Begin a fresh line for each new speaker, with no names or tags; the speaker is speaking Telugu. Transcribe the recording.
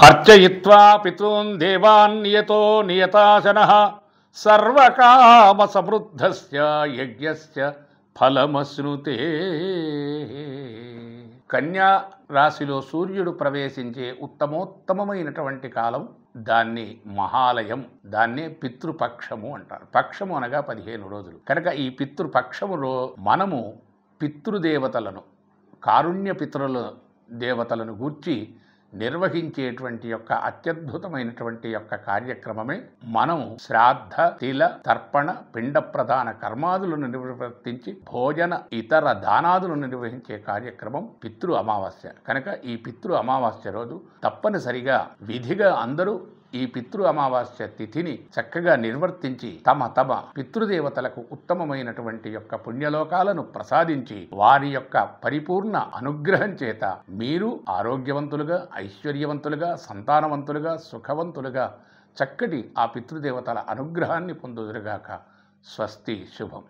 హర్చయిత్వా పితॄన్ దేవాన్ నియతో నియతాశనః సర్వకామ సమృద్ధస్య యజ్ఞస్య ఫలమశ్నుతే. కన్యా రాశిలో సూర్యుడు ప్రవేశించే ఉత్తమోత్తమమైనటువంటి కాలం, దాన్ని మహాలయం, దాన్నే పితృపక్షము అంటారు. పక్షము అనగా 15 రోజులు. కనుక ఈ పితృపక్షములో మనము పితృదేవతలను, కారుణ్య పితృల దేవతలను గూర్చి నిర్వహించేటువంటి యొక్క అత్యద్భుతమైనటువంటి యొక్క కార్యక్రమమే మనం శ్రాద్ధ, తిల, తర్పణ, పిండ ప్రధాన కర్మాదులను నిర్వర్తించి భోజన ఇతర దానాదులను నిర్వహించే కార్యక్రమం పితృ అమావాస్య. కనుక ఈ పితృ అమావాస్య రోజు తప్పనిసరిగా విధిగా అందరూ ఈ పితృ అమావాస్య తిథిని చక్కగా నిర్వర్తించి తమ తమ పితృదేవతలకు ఉత్తమమైనటువంటి యొక్క పుణ్యలోకాలను ప్రసాదించి వారి యొక్క పరిపూర్ణ అనుగ్రహం చేత మీరు ఆరోగ్యవంతులుగా, ఐశ్వర్యవంతులుగా, సంతానవంతులుగా, సుఖవంతులుగా చక్కటి ఆ పితృదేవతల అనుగ్రహాన్ని పొందుదురుగాక. స్వస్తి. శుభం.